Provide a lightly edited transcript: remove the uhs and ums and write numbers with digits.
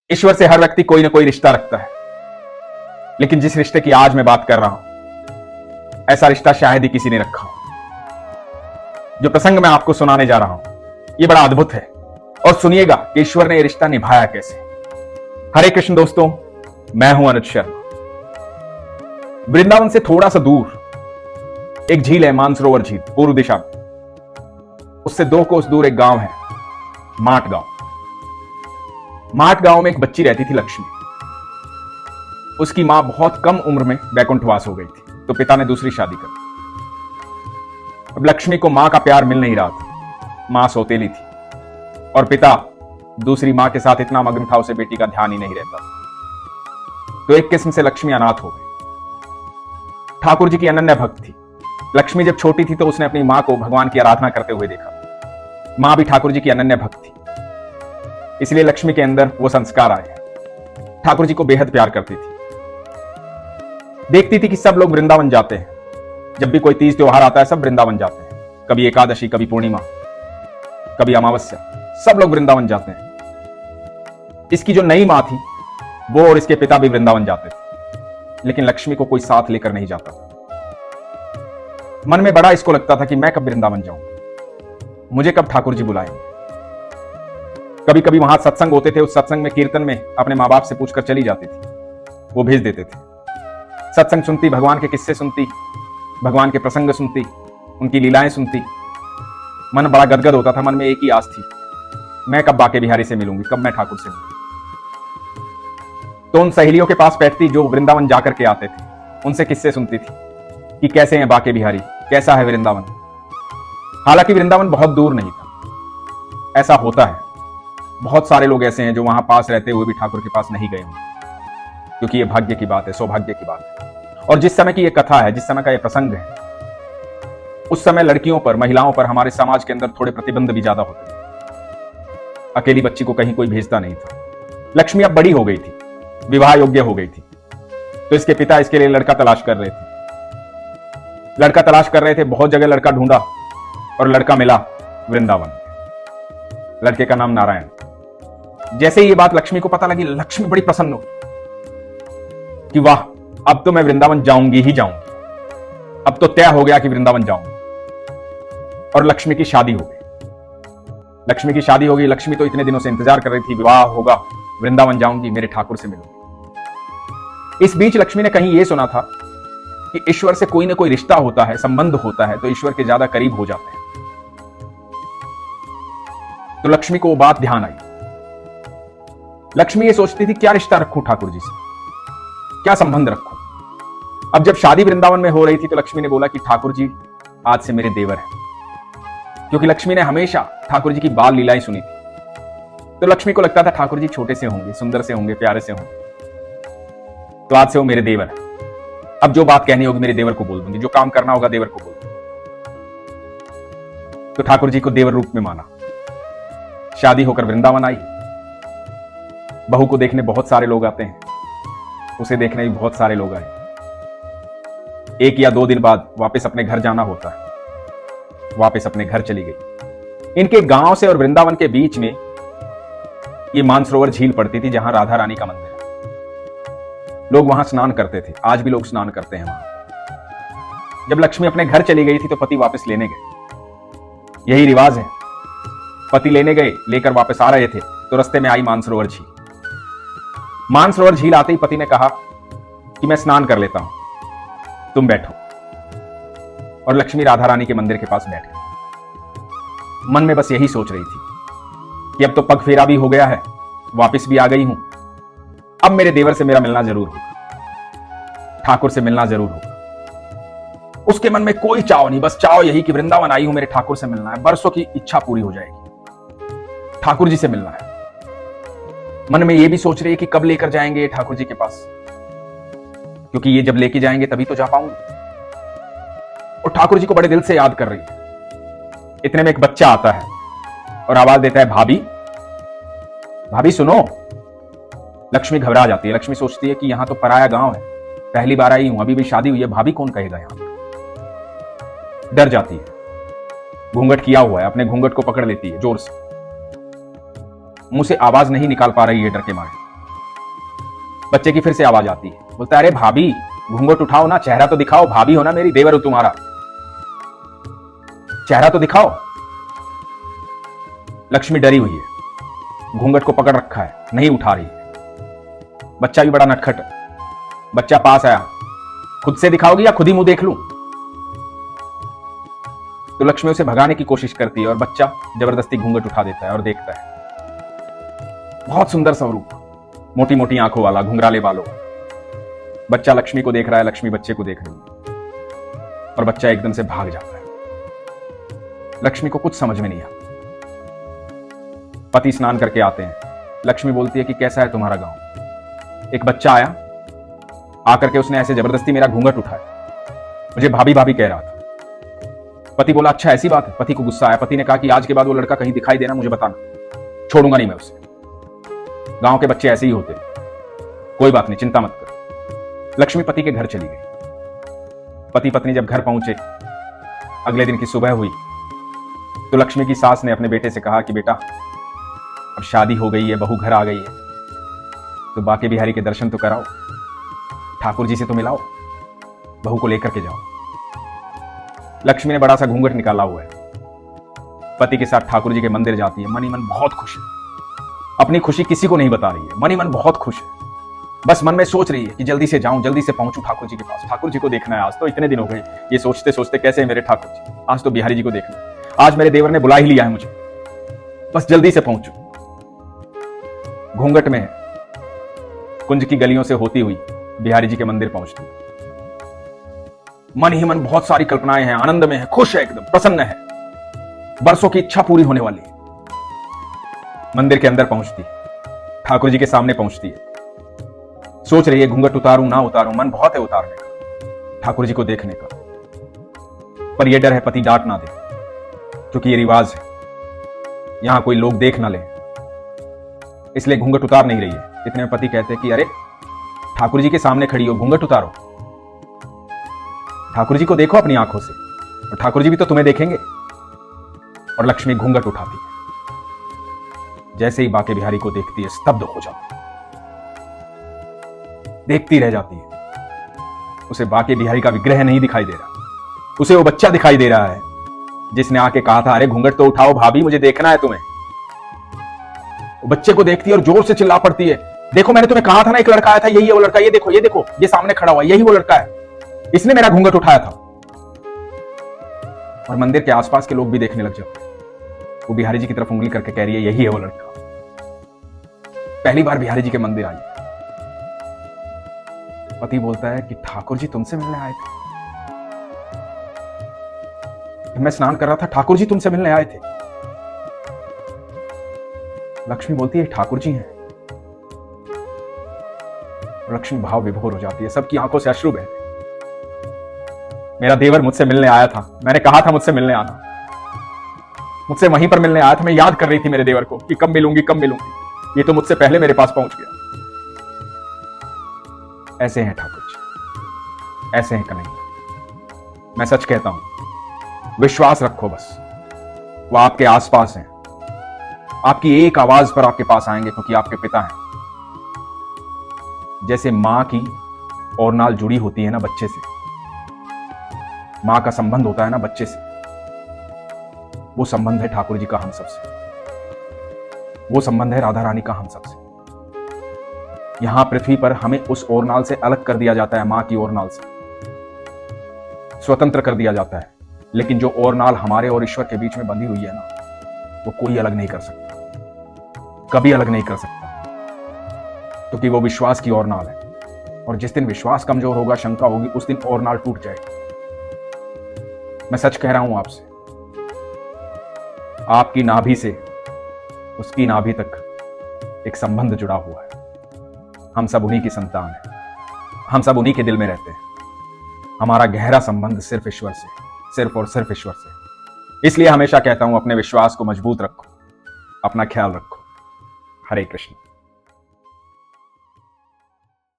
ईश्वर से हर व्यक्ति कोई ना कोई रिश्ता रखता है, लेकिन जिस रिश्ते की आज मैं बात कर रहा हूं, ऐसा रिश्ता शायद ही किसी ने रखा हो। जो प्रसंग मैं आपको सुनाने जा रहा हूं, यह बड़ा अद्भुत है, और सुनिएगा कि ईश्वर ने यह रिश्ता निभाया कैसे। हरे कृष्ण दोस्तों, मैं हूं अनुज शर्मा। वृंदावन से थोड़ा सा दूर एक झील है, मानसरोवर झील, पूर्व दिशा में। उससे 2 कोस दूर एक गांव है, माट गांव। माट गांव में एक बच्ची रहती थी, लक्ष्मी। उसकी मां बहुत कम उम्र में वैकुंठवास हो गई थी, तो पिता ने दूसरी शादी कर दी। अब लक्ष्मी को मां का प्यार मिल नहीं रहा था। मां सौतेली थी और पिता दूसरी मां के साथ इतना मग्न था, उसे बेटी का ध्यान ही नहीं रहता। तो एक किस्म से लक्ष्मी अनाथ हो गई। ठाकुर जी की अनन्य भक्त थी। लक्ष्मी जब छोटी थी तो उसने अपनी मां को भगवान की आराधना करते हुए देखा। मां भी ठाकुर जी की अनन्य भक्त थी, इसलिए लक्ष्मी के अंदर वो संस्कार आए। ठाकुर जी को बेहद प्यार करती थी। देखती थी कि सब लोग वृंदावन जाते हैं। जब भी कोई तीज त्योहार आता है, सब वृंदावन जाते हैं। कभी एकादशी, कभी पूर्णिमा, कभी अमावस्या, सब लोग वृंदावन जाते हैं। इसकी जो नई मां थी, वो और इसके पिता भी वृंदावन जाते थे, लेकिन लक्ष्मी को कोई साथ लेकर नहीं जाता था। मन में बड़ा इसको लगता था कि मैं कब वृंदावन जाऊं, मुझे कब ठाकुर जी बुलाएंगे। कभी कभी वहां सत्संग होते थे, उस सत्संग में, कीर्तन में अपने मां बाप से पूछकर चली जाती थी, वो भेज देते थे। सत्संग सुनती, भगवान के किस्से सुनती, भगवान के प्रसंग सुनती, उनकी लीलाएं सुनती। मन बड़ा गदगद होता था। मन में एक ही आस थी, मैं कब बाके बिहारी से मिलूंगी, कब मैं ठाकुर से मिलूंगी। तो उन सहेलियों के पास बैठती जो वृंदावन जाकर के आते थे, उनसे किस्से सुनती थी कि कैसे हैं बाके बिहारी, कैसा है वृंदावन। हालांकि वृंदावन बहुत दूर नहीं था। ऐसा होता है, बहुत सारे लोग ऐसे हैं जो वहां पास रहते हुए भी ठाकुर के पास नहीं गए होंगे, क्योंकि ये भाग्य की बात है, सौभाग्य की बात है। और जिस समय की ये कथा है, जिस समय का ये प्रसंग है, उस समय लड़कियों पर, महिलाओं पर हमारे समाज के अंदर थोड़े प्रतिबंध भी ज्यादा होते थे। अकेली बच्ची को कहीं कोई भेजता नहीं था। लक्ष्मी अब बड़ी हो गई थी, विवाह योग्य हो गई थी, तो इसके पिता इसके लिए लड़का तलाश कर रहे थे। लड़का तलाश कर रहे थे, बहुत जगह लड़का ढूंढा और लड़का मिला वृंदावन। लड़के का नाम नारायण। जैसे ही ये बात लक्ष्मी को पता लगी, लक्ष्मी बड़ी प्रसन्न हुई कि वाह, अब तो मैं वृंदावन जाऊंगी ही जाऊंगी। अब तो तय हो गया कि वृंदावन जाऊंगी। और लक्ष्मी की शादी हो गई। लक्ष्मी की शादी हो गई। लक्ष्मी तो इतने दिनों से इंतजार कर रही थी, विवाह होगा, वृंदावन जाऊंगी, मेरे ठाकुर से मिलूंगी। इस बीच लक्ष्मी ने कहीं यह सुना था कि ईश्वर से कोई ना कोई रिश्ता होता है, संबंध होता है, तो ईश्वर के ज्यादा करीब हो जाते हैं। तो लक्ष्मी को वो बात ध्यान आई। लक्ष्मी ये सोचती थी, क्या रिश्ता रखूं ठाकुर जी से, क्या संबंध रखूं। अब जब शादी वृंदावन में हो रही थी, तो लक्ष्मी ने बोला कि ठाकुर जी आज से मेरे देवर हैं। क्योंकि लक्ष्मी ने हमेशा ठाकुर जी की बाल लीलाएं सुनी थी, तो लक्ष्मी को लगता था ठाकुर जी छोटे से होंगे, सुंदर से होंगे, प्यारे से होंगे, तो आज से वो मेरे देवर है। अब जो बात कहनी होगी मेरे देवर को बोल दूंगी, जो काम करना होगा देवर को बोल दूंगी। तो ठाकुर जी को देवर रूप में माना। शादी होकर वृंदावन आई। बहू को देखने बहुत सारे लोग आते हैं, उसे देखने भी बहुत सारे लोग आए। 1 या 2 दिन बाद वापस अपने घर जाना होता है। वापस अपने घर चली गई। इनके गांव से और वृंदावन के बीच में ये मानसरोवर झील पड़ती थी, जहां राधा रानी का मंदिर है। लोग वहां स्नान करते थे, आज भी लोग स्नान करते हैं वहां। जब लक्ष्मी अपने घर चली गई थी, तो पति वापस लेने गए। यही रिवाज है, पति लेने गए, लेकर वापस आ रहे थे, तो रास्ते में आई मानसरोवर झील। मानसरोवर झील आते ही पति ने कहा कि मैं स्नान कर लेता हूं, तुम बैठो। और लक्ष्मी राधा रानी के मंदिर के पास बैठ गई। मन में बस यही सोच रही थी कि अब तो पग फेरा भी हो गया है, वापस भी आ गई हूं, अब मेरे देवर से मेरा मिलना जरूर होगा, ठाकुर से मिलना जरूर होगा। उसके मन में कोई चाव नहीं, बस चाव यही कि वृंदावन आई हूं, मेरे ठाकुर से मिलना है, बरसों की इच्छा पूरी हो जाएगी, ठाकुर जी से मिलना है। मन में यह भी सोच रही है कि कब लेकर जाएंगे ठाकुर जी के पास, क्योंकि ये जब लेके जाएंगे तभी तो जा पाऊंगी। और ठाकुर जी को बड़े दिल से याद कर रही है। इतने में एक बच्चा आता है और आवाज देता है, भाभी, भाभी सुनो। लक्ष्मी घबरा जाती है। लक्ष्मी सोचती है कि यहां तो पराया गांव है, पहली बार आई हूं, अभी भी शादी हुई है, भाभी कौन कहेगा यहां। डर जाती है। घूंघट किया हुआ है, अपने घूंघट को पकड़ लेती है जोर से। मुंह से आवाज नहीं निकाल पा रही है डर के मारे। बच्चे की फिर से आवाज आती है, बोलता है अरे भाभी घूंघट उठाओ ना, चेहरा तो दिखाओ, भाभी हो ना मेरी, देवर हो तुम्हारा, चेहरा तो दिखाओ। लक्ष्मी डरी हुई है, घूंघट को पकड़ रखा है, नहीं उठा रही है। बच्चा भी बड़ा नटखट है। बच्चा पास आया, खुद से दिखाओगी या खुद ही मुंह देख लूं? तो लक्ष्मी उसे भगाने की कोशिश करती है और बच्चा जबरदस्ती घूंघट उठा देता है और देखता है। बहुत सुंदर स्वरूप, मोटी मोटी आंखों वाला, घुंघराले बालों। बच्चा लक्ष्मी को देख रहा है, लक्ष्मी बच्चे को देख रही है और बच्चा एकदम से भाग जाता है। लक्ष्मी को कुछ समझ में नहीं आता। पति स्नान करके आते हैं। लक्ष्मी बोलती है कि कैसा है तुम्हारा गांव? एक बच्चा आया, आकर के उसने ऐसे जबरदस्ती मेरा घूंघट उठाया, मुझे भाभी भाभी कह रहा था। पति बोला अच्छा ऐसी बात है? पति को गुस्सा आया। पति ने कहा कि आज के बाद वो लड़का कहीं दिखाई देना मुझे बताना, छोड़ूंगा नहीं मैं उसे। गांव के बच्चे ऐसे ही होते, कोई बात नहीं, चिंता मत कर। लक्ष्मी पति के घर चली गई। पति पत्नी जब घर पहुंचे, अगले दिन की सुबह हुई तो लक्ष्मी की सास ने अपने बेटे से कहा कि बेटा अब शादी हो गई है, बहू घर आ गई है, तो बाके बिहारी के दर्शन तो कराओ, ठाकुर जी से तो मिलाओ, बहू को लेकर के जाओ। लक्ष्मी ने बड़ा सा घूंघट निकाला हुआ है, पति के साथ ठाकुर जी के मंदिर जाती है। मन ही मन बहुत खुश है, अपनी खुशी किसी को नहीं बता रही है, मन ही मन बहुत खुश है। बस मन में सोच रही है कि जल्दी से जाऊं, जल्दी से पहुंचूं ठाकुर जी के पास, ठाकुर जी को देखना है। आज तो इतने दिन हो गए ये सोचते सोचते, कैसे है मेरे ठाकुर जी, आज तो बिहारी जी को देखना है, आज मेरे देवर ने बुला ही लिया है मुझे, बस जल्दी से पहुंचूं। घूंघट में कुंज की गलियों से होती हुई बिहारी जी के मंदिर पहुंचती। मन ही मन बहुत सारी कल्पनाएं हैं, आनंद में है, खुश है, एकदम प्रसन्न है, बरसों की इच्छा पूरी होने वाली है। मंदिर के अंदर पहुंचती, ठाकुर जी के सामने पहुंचती है, सोच रही है घूंघट उतारूं ना उतारूं, मन बहुत है उतारने का, ठाकुर जी को देखने का, पर यह डर है पति डांट ना दे, क्योंकि ये रिवाज है, यहां कोई लोग देख ना ले, इसलिए घूंघट उतार नहीं रही है। इतने में पति कहते हैं कि अरे ठाकुर जी के सामने खड़ी हो, घूंघट उतारो, ठाकुर जी को देखो अपनी आंखों से, और ठाकुर जी भी तो तुम्हें देखेंगे। और लक्ष्मी घूंघट उठाती है, जैसे ही बाके बिहारी को देखती है स्तब्ध हो जाती है, देखती रह जाती है। उसे बाके बिहारी का विग्रह नहीं दिखाई दे रहा, उसे वो बच्चा दिखाई दे रहा है जिसने आके कहा था अरे घूंघट तो उठाओ भाभी, मुझे देखना है तुम्हें। वो बच्चे को देखती है और जोर से चिल्ला पड़ती है, देखो मैंने तुम्हें कहा था ना एक लड़का आया था, यही है वो लड़का, ये देखो ये देखो, ये सामने खड़ा हुआ, यही वो लड़का है, इसने मेरा घूंघट उठाया था। और मंदिर के आसपास के लोग भी देखने लग जाते। वो बिहारी जी की तरफ उंगली करके कह रही है यही है वो लड़का। पहली बार बिहारी जी के मंदिर आई। पति बोलता है कि ठाकुर जी तुमसे मिलने आए थे, मैं स्नान कर रहा था, ठाकुर जी तुमसे मिलने आए थे। लक्ष्मी बोलती है ठाकुर जी हैं। लक्ष्मी भाव विभोर हो जाती है, सबकी आंखों से अश्रु बहते। मेरा देवर मुझसे मिलने आया था, मैंने कहा था मुझसे मिलने आना, मुझसे वहीं पर मिलने आया था, मैं याद कर रही थी मेरे देवर को कि कब मिलूंगी कब मिलूंगी, ये तो मुझसे पहले मेरे पास पहुंच गया। ऐसे हैं ठाकुर जी, ऐसे हैं कन्हैया। मैं सच कहता हूं, विश्वास रखो बस, वो आपके आसपास हैं, आपकी एक आवाज पर आपके पास आएंगे, क्योंकि आपके पिता हैं। जैसे मां की और नाल जुड़ी होती है ना बच्चे से, मां का संबंध होता है ना बच्चे से, वो संबंध है ठाकुर जी का हम सबसे, वो संबंध है राधा रानी का हम सबसे। यहां पृथ्वी पर हमें उस ओरनाल से अलग कर दिया जाता है, मां की ओरनाल से स्वतंत्र कर दिया जाता है, लेकिन जो ओरनाल हमारे और ईश्वर के बीच में बंधी हुई है ना, वो कोई अलग नहीं कर सकता, कभी अलग नहीं कर सकता, क्योंकि वो विश्वास की ओरनाल है। और जिस दिन विश्वास कमजोर होगा, शंका होगी, उस दिन ओरनाल टूट जाएगी। मैं सच कह रहा हूं आपसे, आपकी नाभि से उसकी नाभि तक एक संबंध जुड़ा हुआ है। हम सब उन्हीं की संतान हैं, हम सब उन्हीं के दिल में रहते हैं। हमारा गहरा संबंध सिर्फ ईश्वर से, सिर्फ और सिर्फ ईश्वर से। इसलिए हमेशा कहता हूं, अपने विश्वास को मजबूत रखो, अपना ख्याल रखो। हरे कृष्ण।